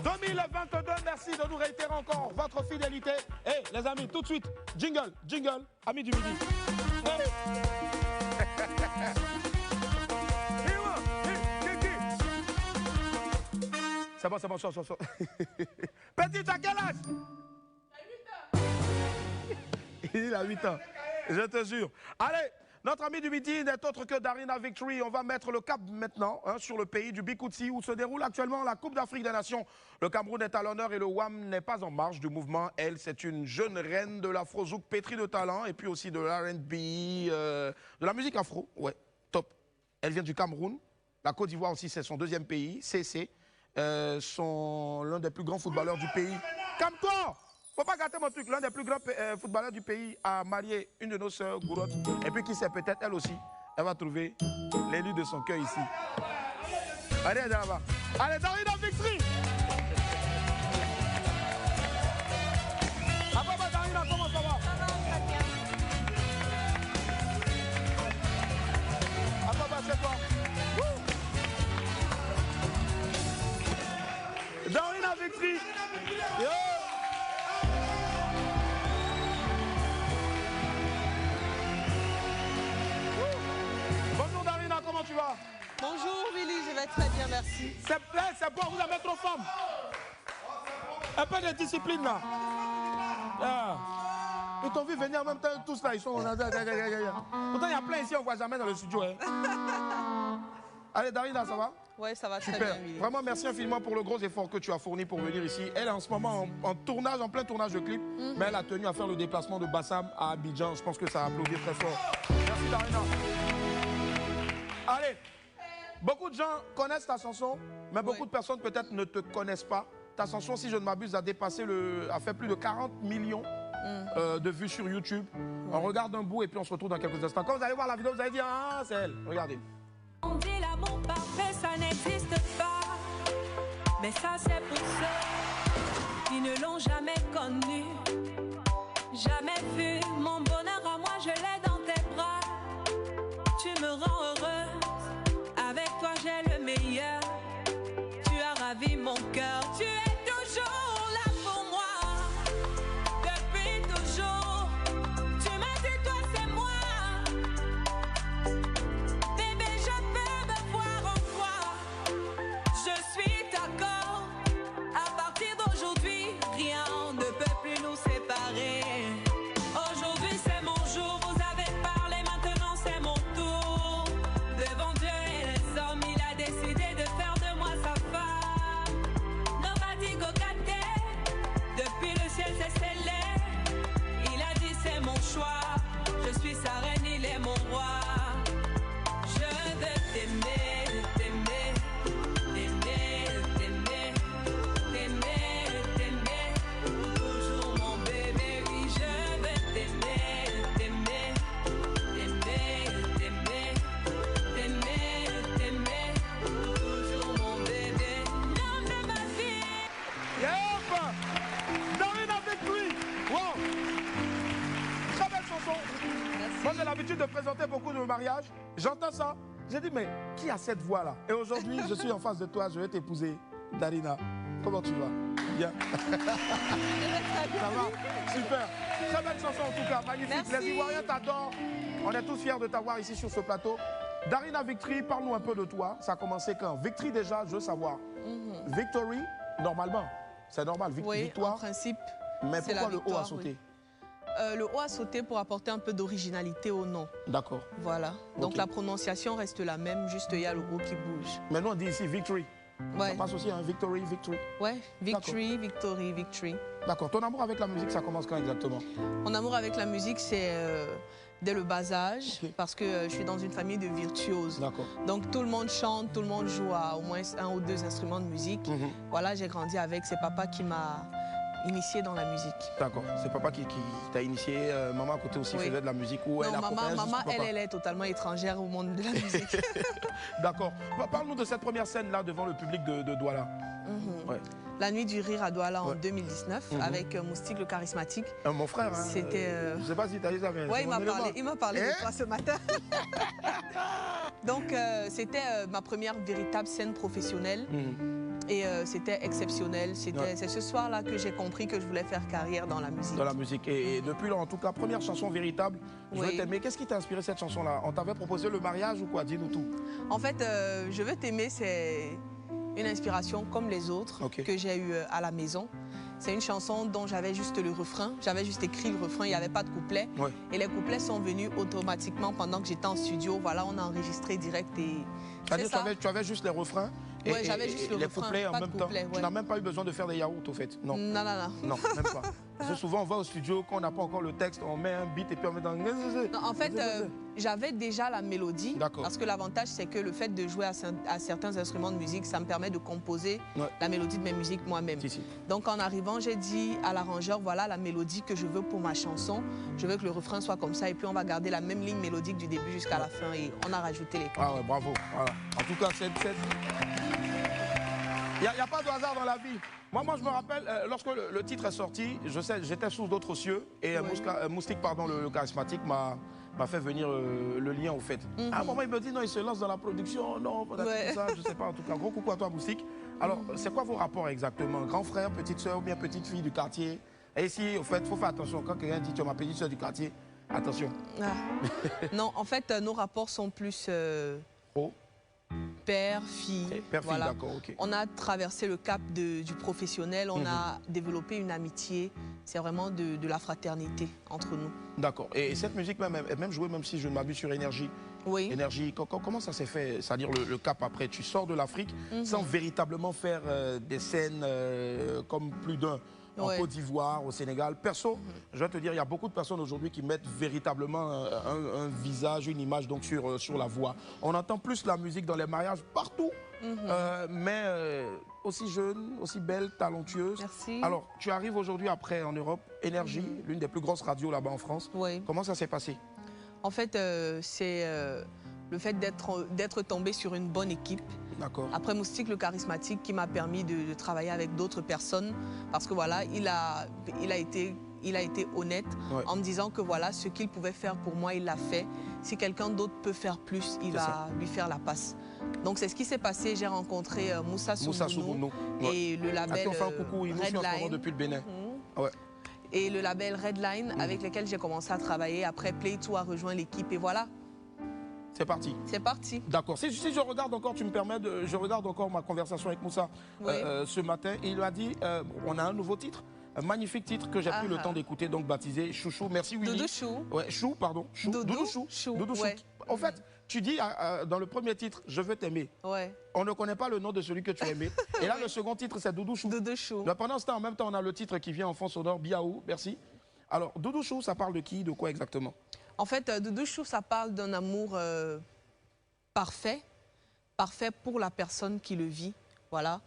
2022. Merci de nous réitérer encore votre fidélité. Et les amis, tout de suite, jingle, amis du midi. C'est bon, sors. Petit, t'as quel âge? Il a 8 ans, je te jure. Allez, notre ami du midi n'est autre que Darina Victory. On va mettre le cap maintenant sur le pays du Bikutsi où se déroule actuellement la Coupe d'Afrique des Nations. Le Cameroun est à l'honneur et le WAM n'est pas en marge du mouvement. Elle, c'est une jeune reine de l'afrozouk pétrie de talent et puis aussi de l'R&B, de la musique afro. Ouais, top. Elle vient du Cameroun. La Côte d'Ivoire aussi, c'est son deuxième pays. CC. Sont l'un des plus grands footballeurs du pays. Calme-toi! Faut pas gâter mon truc. L'un des plus grands footballeurs du pays a marié une de nos sœurs, Gourotte. Et puis qui sait, peut-être elle aussi, elle va trouver l'élu de son cœur ici. Allez, là-bas. Allez, Darina Victory! Ah, papa, Darina, comment ça va? Ah, papa, c'est toi. Darina Victory. Yo. Bonjour Darina, comment tu vas? Bonjour Willy, je vais très bien, merci. C'est bon, vous avez trop femme. Un peu de discipline là. Ils t'ont vu venir en même temps, tous là, ils sont... Pourtant il y a plein ici, on ne voit jamais dans le studio. Hein. Allez Darina, ça va? Oui, ça va super. Très bien, Willy. Vraiment, merci infiniment pour le gros effort que tu as fourni pour venir ici. Elle est en ce moment en tournage, en plein tournage de clip, mais elle a tenu à faire le déplacement de Bassam à Abidjan. Je pense que ça a applaudi très fort. Merci Darina. Allez, beaucoup de gens connaissent ta chanson, mais beaucoup de personnes peut-être ne te connaissent pas. Ta chanson, si je ne m'abuse, a dépassé a fait plus de 40 millions de vues sur YouTube. On regarde un bout et puis on se retrouve dans quelques instants. Quand vous allez voir la vidéo, vous allez dire ah, c'est elle. Regardez. On dit l'amour parfait, ça n'existe pas. Mais ça, c'est pour ceux qui ne l'ont jamais connu. Jamais vu mon bonheur à moi, je l'ai dans tes bras. Tu me rends heureuse, avec toi j'ai le meilleur. Tu as ravi mon cœur, tu es toujours là pour moi. Depuis toujours, tu m'as dit toi c'est moi. Aujourd'hui c'est mon jour, vous avez parlé, maintenant c'est mon tour. Devant Dieu et les hommes, il a décidé de faire de moi sa femme. Nobody go get there. Depuis le ciel c'est scellé. Il a dit c'est mon choix. Je suis sa reine, il est mon roi. Je veux t'aimer, t'aimer, t'aimer, t'aimer, t'aimer, t'aimer. Toujours mon bébé, oui, je veux t'aimer, t'aimer, t'aimer, t'aimer, t'aimer, t'aimer. Toujours mon bébé, l'homme de ma vie. Yep! Darina Victory! Wow! Très belle chanson. Moi, j'ai l'habitude de présenter beaucoup de mariages. J'entends ça. J'ai dit, mais qui a cette voix-là? Et aujourd'hui, je suis en face de toi, je vais t'épouser. Darina, comment tu vas? Bien. Ça va? Super. Très belle chanson en tout cas, magnifique. Merci. Les Ivoiriens t'adorent. On est tous fiers de t'avoir ici sur ce plateau. Darina Victory, parle-nous un peu de toi. Ça a commencé quand? Victory déjà, je veux savoir. Victory, normalement. C'est normal, oui, victoire. En principe, mais c'est pourquoi la le victoire, O a sauté? oui. Le O a sauté pour apporter un peu d'originalité au nom. D'accord. Voilà. Donc Ok. la prononciation reste la même, juste il y a le O qui bouge. Mais nous on dit ici victory. Ouais. Ça passe aussi un victory, victory. Ouais, victory, victory, victory. D'accord. Ton amour avec la musique, ça commence quand exactement? Mon amour avec la musique, c'est dès le bas âge, parce que je suis dans une famille de virtuoses. D'accord. Donc tout le monde chante, tout le monde joue à au moins un ou deux instruments de musique. Voilà, j'ai grandi avec. C'est papa qui m'a initié dans la musique. D'accord. C'est papa qui t'a initié. Maman à côté aussi Oui. faisait de la musique ou elle Non, accompagnait maman, juste papa? elle est totalement étrangère au monde de la musique. D'accord. Parle-nous de cette première scène là devant le public de Douala. Ouais. La nuit du rire à Douala en Ouais. 2019 avec Moustique le charismatique. Mon frère, hein, C'était. je sais pas si tu as dit ça, mais Ouais, c'est mon élément. il m'a parlé de toi ce matin. Donc, c'était ma première véritable scène professionnelle. Et c'était exceptionnel. C'est ce soir-là que j'ai compris que je voulais faire carrière dans la musique. Dans la musique. Et depuis là, en tout cas, première chanson véritable, Je veux t'aimer. Qu'est-ce qui t'a inspiré cette chanson-là? On t'avait proposé le mariage ou quoi? Dis-nous tout. En fait, Je veux t'aimer, c'est une inspiration comme les autres que j'ai eue à la maison. C'est une chanson dont j'avais juste le refrain. J'avais juste écrit le refrain, il n'y avait pas de couplet. Et les couplets sont venus automatiquement pendant que j'étais en studio. Voilà, on a enregistré direct et... C'est-à-dire tu avais juste les refrains et, j'avais juste les couplets en même temps. Tu n'as même pas eu besoin de faire des yaourts au fait? Non. Non, même pas. Parce que souvent on va au studio, quand on n'a pas encore le texte, on met un beat et puis on met dans... Non, en fait, j'avais déjà la mélodie. Parce que l'avantage, c'est que le fait de jouer à certains instruments de musique, ça me permet de composer la mélodie de mes musiques moi-même. Donc en arrivant, j'ai dit à l'arrangeur, voilà la mélodie que je veux pour ma chanson. Je veux que le refrain soit comme ça et puis on va garder la même ligne mélodique du début jusqu'à la fin et on a rajouté les couplets. Ah ouais, bravo. Voilà. En tout cas, il n'y a pas de hasard dans la vie. Moi, je me rappelle, lorsque le titre est sorti, j'étais sous d'autres cieux et Moustique, le charismatique, m'a fait venir le lien au fait. À un moment, il me dit, non, il se lance dans la production, non, ça, je ne sais pas. En tout cas, gros coucou à toi, Moustique. Alors, c'est quoi vos rapports exactement? Grand frère, petite soeur ou bien petite fille du quartier? Et ici, au fait, il faut faire attention. Quand quelqu'un dit, tu es ma petite soeur du quartier, attention. Non, en fait, nos rapports sont plus... Père, fille, voilà. On a traversé le cap du professionnel, on a développé une amitié, c'est vraiment de la fraternité entre nous. D'accord. Et cette musique même jouée, même si je m'abuse sur Énergie. Oui. Énergie, comment ça s'est fait? C'est-à-dire le cap après, tu sors de l'Afrique sans véritablement faire des scènes comme plus d'un. En Côte d'Ivoire, au Sénégal. Perso, je vais te dire, il y a beaucoup de personnes aujourd'hui qui mettent véritablement un visage, une image donc sur la voix. On entend plus la musique dans les mariages partout, mais aussi jeune, aussi belle, talentueuse. Merci. Alors, tu arrives aujourd'hui après en Europe, Énergie, l'une des plus grosses radios là-bas en France. Comment ça s'est passé? En fait, c'est le fait d'être tombé sur une bonne équipe. Après Moustique, le charismatique, qui m'a permis de travailler avec d'autres personnes. Parce que voilà, il a été honnête en me disant que voilà, ce qu'il pouvait faire pour moi, il l'a fait. Si quelqu'un d'autre peut faire plus, il va lui faire la passe. Donc c'est ce qui s'est passé. J'ai rencontré Moussa Soubounou et le label Redline. Depuis le Bénin. Et le label Redline avec lequel j'ai commencé à travailler. Après, Play2 a rejoint l'équipe et voilà. C'est parti. C'est parti. D'accord. Si je regarde encore, tu me permets, je regarde encore ma conversation avec Moussa ce matin. Et il m'a dit, on a un nouveau titre, un magnifique titre que j'ai pris le temps d'écouter, donc baptisé Chouchou. Merci Willy. Doudou Chou. Chou, pardon. Doudou Chou. Doudou Chou. En fait, tu dis dans le premier titre, je veux t'aimer. On ne connaît pas le nom de celui que tu as aimé. Et là, le second titre, c'est Doudou Chou. Doudou Chou. Donc, pendant ce temps, en même temps, on a le titre qui vient en fond sonore, Biaou. Merci. Alors, Doudou Chou, ça parle de qui, de quoi exactement? En fait, Doudou Chou, ça parle d'un amour parfait pour la personne qui le vit. Voilà.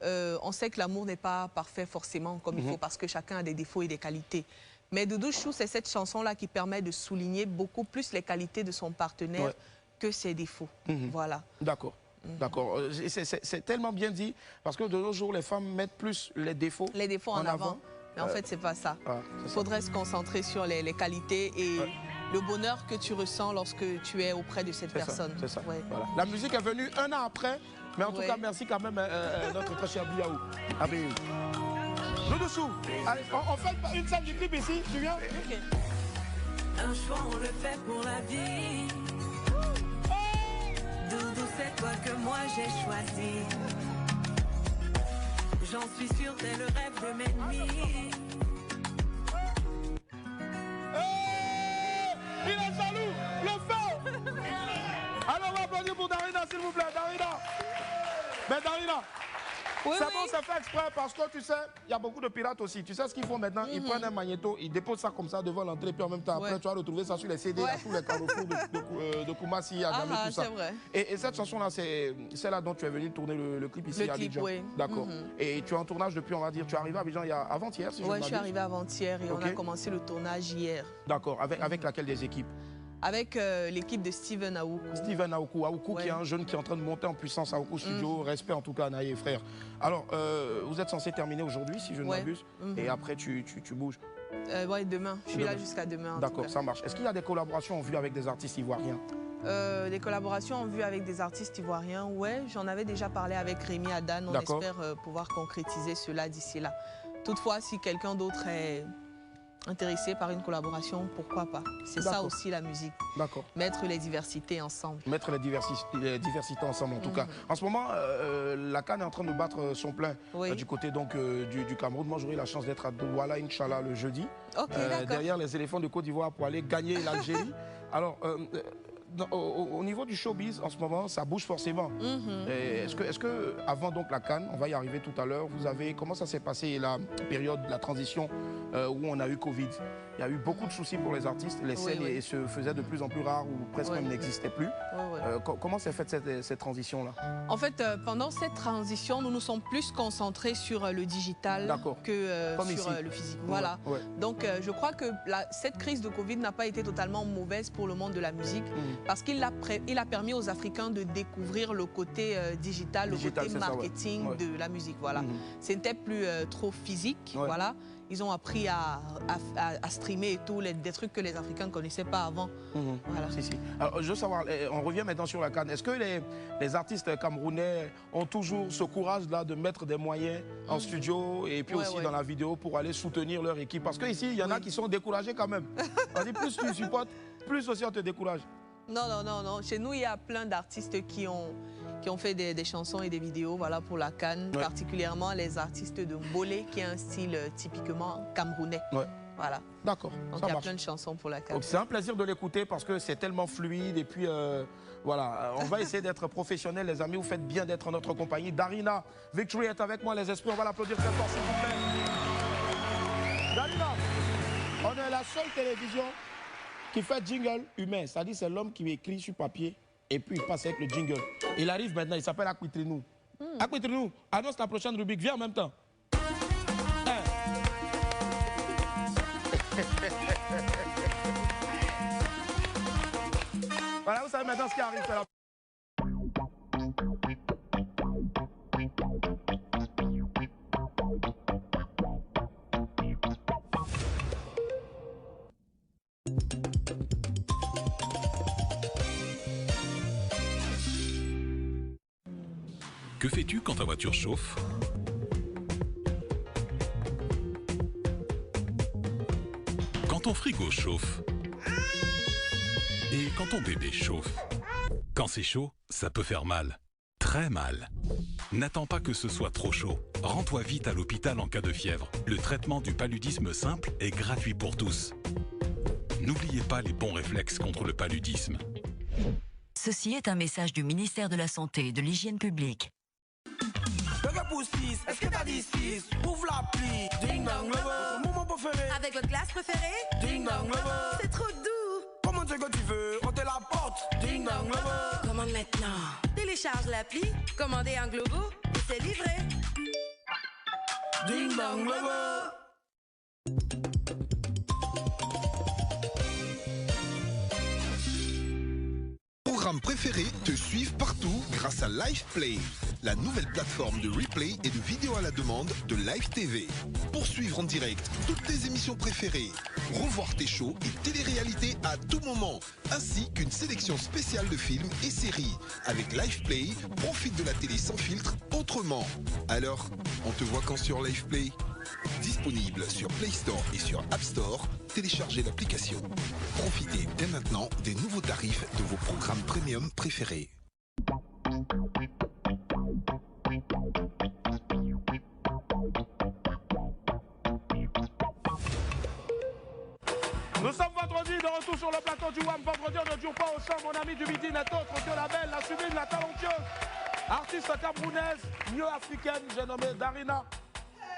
On sait que l'amour n'est pas parfait forcément comme il faut parce que chacun a des défauts et des qualités. Mais Doudou Chou, c'est cette chanson-là qui permet de souligner beaucoup plus les qualités de son partenaire que ses défauts. Voilà. D'accord. D'accord. C'est tellement bien dit parce que de nos jours, les femmes mettent plus les défauts en avant. Mais en fait, c'est pas ça. Il faudrait se concentrer sur les qualités et le bonheur que tu ressens lorsque tu es auprès de cette personne. C'est ça. Voilà. La musique est venue un an après, mais en tout cas, merci quand même notre très cher Biaou. Doudou Chou, on fait une scène du clip ici, tu viens? Un choix, on le fait pour la vie. Doudou, c'est toi que moi j'ai choisi. J'en suis sûre, t'es le rêve de mes nuits. Il est jaloux, le feu. Alors on va applaudir pour Darina, s'il vous plaît. Darina. Mais Darina, c'est bon, c'est fait exprès parce que tu sais, il y a beaucoup de pirates aussi. Tu sais ce qu'ils font maintenant? Ils prennent un magnéto, ils déposent ça comme ça devant l'entrée, puis en même temps, après, tu vas retrouver ça sur les CD, à tous les carrefours de Koumassi, à Gamé, tout ça. Et cette chanson-là, c'est celle-là dont tu es venu tourner le clip ici à Abidjan. D'accord. Et tu es en tournage depuis, on va dire, tu es arrivé à Abidjan avant-hier, si je ne m'abuse. Oui, je suis arrivé avant-hier et on a commencé le tournage hier. D'accord. Avec laquelle des équipes? Avec l'équipe de Steven Aoukou. Steven Aoukou, qui est un jeune qui est en train de monter en puissance à Aoukou Studio. Respect en tout cas à Naïe et frère. Alors, vous êtes censé terminer aujourd'hui, si je ne m'abuse. Et après, tu bouges. Oui, demain. Je suis là jusqu'à demain. D'accord, ça marche. Est-ce qu'il y a des collaborations en vue avec des artistes ivoiriens? Des collaborations en vue avec des artistes ivoiriens, ouais, j'en avais déjà parlé avec Rémi Adan. On espère pouvoir concrétiser cela d'ici là. Toutefois, si quelqu'un d'autre est intéressé par une collaboration, pourquoi pas? C'est ça aussi la musique. D'accord. Mettre les diversités ensemble. Mettre les diversités ensemble en tout cas. En ce moment, la CAN est en train de battre son plein du côté donc, du Cameroun. Moi, j'aurai la chance d'être à Douala, Inch'Allah, le jeudi. Derrière les éléphants de Côte d'Ivoire pour aller gagner l'Algérie. Alors, au niveau du showbiz, en ce moment, ça bouge forcément. Est-ce que avant donc la CAN, on va y arriver tout à l'heure, vous avez, comment ça s'est passé la période, la transition où on a eu Covid? Il y a eu beaucoup de soucis pour les artistes, les scènes se faisaient de plus en plus rares ou presque même n'existaient plus. Comment s'est faite cette transition-là? En fait, pendant cette transition, nous nous sommes plus concentrés sur le digital que sur le physique. Voilà. Donc, je crois que cette crise de Covid n'a pas été totalement mauvaise pour le monde de la musique parce qu'il a permis aux Africains de découvrir le côté digital, le côté marketing de la musique. Voilà. C'était plus trop physique. Voilà. Ils ont appris à streamer et tout, des trucs que les Africains ne connaissaient pas avant. Voilà. Alors, je veux savoir, on revient maintenant sur la CAN. Est-ce que les artistes camerounais ont toujours ce courage-là de mettre des moyens en studio et puis aussi dans la vidéo pour aller soutenir leur équipe? Parce qu'ici, il y en a qui sont découragés quand même. On dit plus tu supportes, plus aussi on te décourage. Non, non, non, non. Chez nous, il y a plein d'artistes qui ont fait des chansons et des vidéos pour la CAN, particulièrement les artistes de Mbolé, qui est un style typiquement camerounais. Voilà. D'accord. Donc il y a plein de chansons pour la CAN. C'est un plaisir de l'écouter parce que c'est tellement fluide et puis voilà, on va essayer d'être professionnels les amis, vous faites bien d'être en notre compagnie. Darina Victory est avec moi, les esprits, on va l'applaudir très fort s'il vous plaît. Darina, on est la seule télévision qui fait jingle humain, c'est-à-dire c'est l'homme qui écrit sur papier et puis il passe avec le jingle. Il arrive maintenant, il s'appelle Akwitrinou. Akwitrinou, annonce la prochaine rubrique, viens en même temps. Voilà, vous savez maintenant ce qui arrive. Que fais-tu quand ta voiture chauffe ? Quand ton frigo chauffe ? Et quand ton bébé chauffe? Quand c'est chaud, ça peut faire mal. Très mal. N'attends pas que ce soit trop chaud. Rends-toi vite à l'hôpital en cas de fièvre. Le traitement du paludisme simple est gratuit pour tous. N'oubliez pas les bons réflexes contre le paludisme. Ceci est un message du ministère de la Santé et de l'Hygiène publique. Est-ce que t'as dit 6? Ouvre l'appli. Ding dong lover. Ton moment préféré. Avec votre glace préférée. Ding dong lover. C'est trop doux. Comment c'est que tu veux? On te la porte. Ding dong lover. Commande maintenant. Télécharge l'appli, commandez un globo et c'est livré. Ding dong lover. Programmes préférés te suivent partout grâce à LivePlay, la nouvelle plateforme de replay et de vidéos à la demande de Live TV. Pour suivre en direct toutes tes émissions préférées, revoir tes shows et télé-réalités à tout moment, ainsi qu'une sélection spéciale de films et séries. Avec LivePlay, profite de la télé sans filtre autrement. Alors, on te voit quand sur LivePlay ? Disponible sur Play Store et sur App Store, téléchargez l'application. Profitez dès maintenant des nouveaux tarifs de vos programmes premium préférés. Nous sommes vendredi, de retour sur le plateau du WAM. Vendredi, on ne joue pas au champ. Mon ami du midi n'est autre que la belle, la sublime, la talentueuse. Artiste camerounaise, mieux africaine, j'ai nommé Darina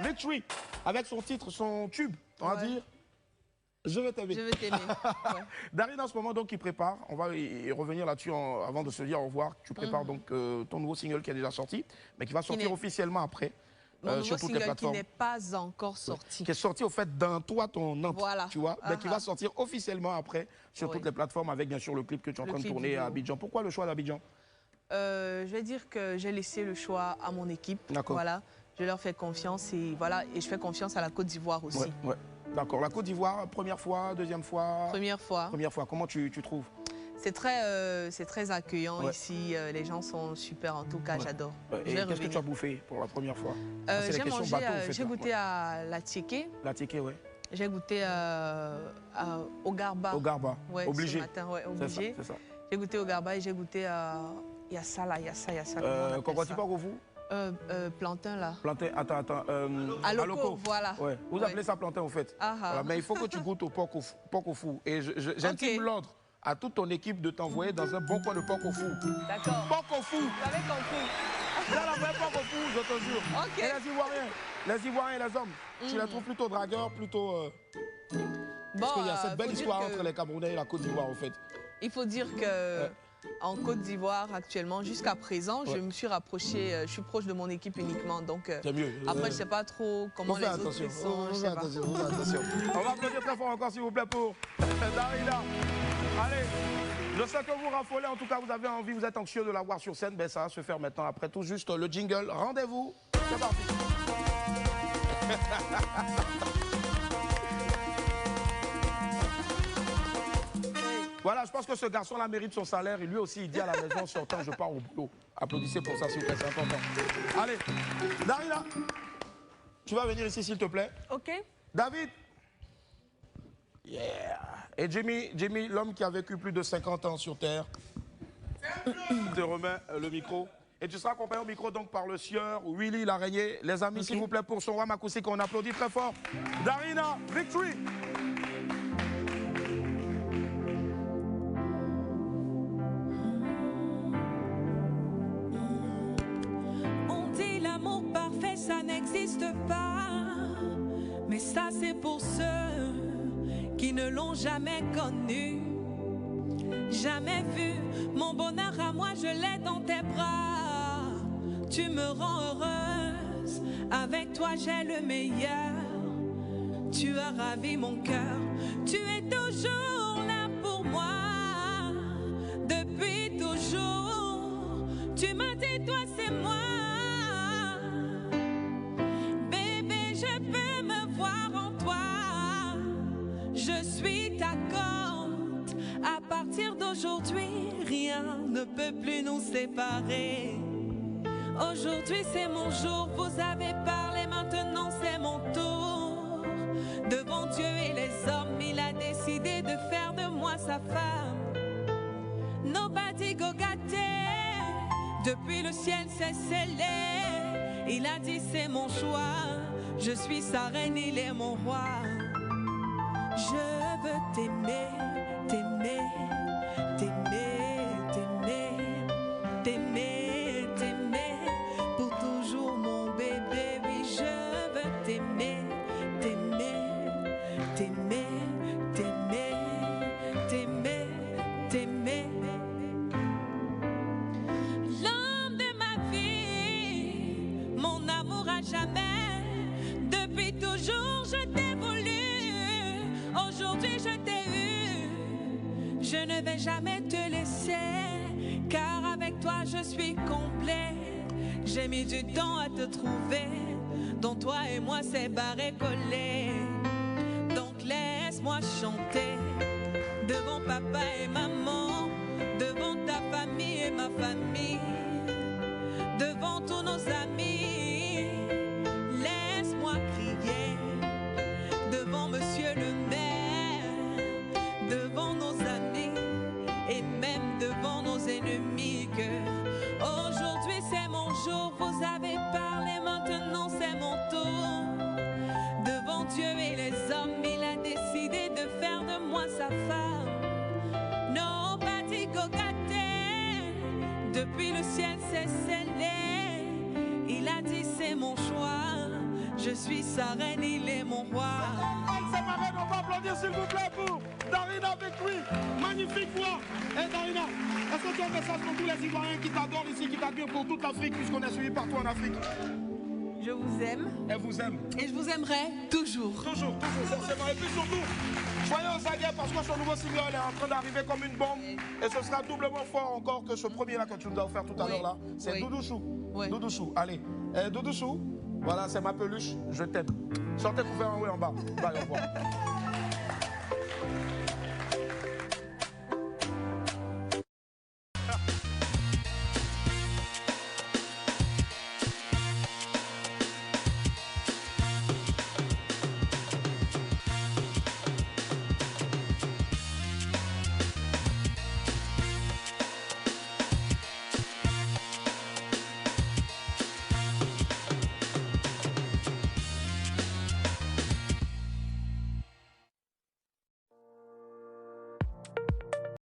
Victory. Avec son titre, son tube, on va dire Je veux t'aimer. Je veux t'aimer. Darina, en ce moment, donc, il prépare. On va y revenir là-dessus avant de se dire au revoir. Tu prépares donc ton nouveau single qui est déjà sorti, mais qui va sortir officiellement après. Mon nouveau single qui n'est pas encore sorti. Qui est sorti au fait d'un toi, ton Nantes, voilà. tu vois, mais qui va sortir officiellement après sur toutes les plateformes avec bien sûr le clip que tu es en train de tourner à Abidjan. Pourquoi le choix d'Abidjan? Je vais dire que j'ai laissé le choix à mon équipe. Voilà. Je leur fais confiance et voilà, et je fais confiance à la Côte d'Ivoire aussi. D'accord. La Côte d'Ivoire, première fois, deuxième fois? Première fois. Première fois. Comment tu trouves? C'est très accueillant ici. Les gens sont super, en tout cas, j'adore. Et qu'est-ce que tu as bouffé pour la première fois? J'ai goûté à la tiéké. La tiéké, oui. J'ai goûté au garba. Au garba, ouais, obligé. Ce matin, ouais, obligé. C'est ça. J'ai goûté au garba et j'ai goûté à... Il y a ça là, il y a ça. Comment tu parles au vous? Plantain là. Plantain, attends. Aloko, voilà. Ouais. Vous appelez ça plantain en fait. Voilà, mais il faut que tu goûtes au porc au four. Et j'intime l'ordre à toute ton équipe de t'envoyer dans un bon coin de porc au four. D'accord. Porc au four. Vous avez compris. Là, la vraie porc au four, je te jure. Ok. Et les Ivoiriens et les hommes, tu les trouves plutôt dragueurs, plutôt... Parce qu'il y a cette belle histoire entre les Camerounais et la Côte d'Ivoire en fait. Il faut dire que... En Côte d'Ivoire, actuellement, jusqu'à présent, je me suis rapprochée, je suis proche de mon équipe uniquement. Donc, mieux. Après, je ne sais pas trop comment les autres sont. Attention. On va applaudir très fort encore, s'il vous plaît, pour Darina. Allez, je sais que vous raffolez, en tout cas, vous avez envie, vous êtes anxieux de la voir sur scène. Ben, ça va se faire maintenant. Après tout, juste le jingle. Rendez-vous. C'est parti. Voilà, je pense que ce garçon-là mérite son salaire. Et lui aussi, il dit à la maison, sortant, je pars au boulot. Applaudissez pour ça, s'il vous plaît, c'est important. Allez, Darina, tu vas venir ici, s'il te plaît. OK. David. Yeah. Et Jimmy, l'homme qui a vécu plus de 50 ans sur Terre, te remet le micro. Et tu seras accompagné au micro donc par le sieur Willy l'araignée. Les amis, s'il vous plaît, pour son Wamakoussi, qu'on applaudit très fort. Darina, victory. L'amour parfait, ça n'existe pas. Mais ça, c'est pour ceux qui ne l'ont jamais connu. Jamais vu mon bonheur à moi, je l'ai dans tes bras. Tu me rends heureuse, avec toi j'ai le meilleur. Tu as ravi mon cœur, tu es toujours là pour moi. Depuis toujours, tu m'as dit toi c'est moi. Je suis ta côte. À partir d'aujourd'hui, rien ne peut plus nous séparer. Aujourd'hui, c'est mon jour. Vous avez parlé, maintenant c'est mon tour. Devant Dieu et les hommes, il a décidé de faire de moi sa femme. Nobody go gâter. Depuis le ciel, c'est scellé. Il a dit c'est mon choix. Je suis sa reine, il est mon roi. Je veux t'aimer, t'aimer, t'aimer, t'aimer, t'aimer, t'aimer, pour toujours mon bébé, oui, je veux t'aimer, t'aimer, t'aimer, t'aimer, t'aimer, t'aimer. L'homme de ma vie, mon amour à jamais, depuis toujours je t'ai voulu. Aujourd'hui je t'ai eu, je ne vais jamais te laisser, car avec toi je suis complet. J'ai mis du temps à te trouver, dont toi et moi c'est barré collé. Donc laisse-moi chanter, devant papa et maman, devant ta famille et ma famille, devant tous nos amis. Laisse-moi crier, devant monsieur le maire, devant nos amis et même devant nos ennemis, que aujourd'hui c'est mon jour, vous avez parlé, maintenant c'est mon tour. Devant Dieu et les hommes, il a décidé de faire de moi sa femme. Nobody go gâter. Depuis le ciel c'est scellé. Il a dit c'est mon choix. Je suis sa reine, il est mon roi. C'est ma reine, on va applaudir s'il vous plaît pour Darina Victory. Magnifique voix. Et Darina, est-ce que tu as un message pour tous les Ivoiriens qui t'adorent ici, qui t'admirent pour toute l'Afrique, puisqu'on est suivi partout en Afrique? Je vous aime. Elle vous aime. Et je vous aimerai toujours. Toujours, forcément. Et puis surtout, soyez aux aguets parce que son nouveau single est en train d'arriver comme une bombe. Et ce sera doublement fort encore que ce premier-là que tu nous as offert tout à l'heure là. C'est Doudouchou. Doudouchou, allez. Doudouchou, voilà, c'est ma peluche, je t'aime. Sortez pour faire un oui en bas. Bye, au revoir.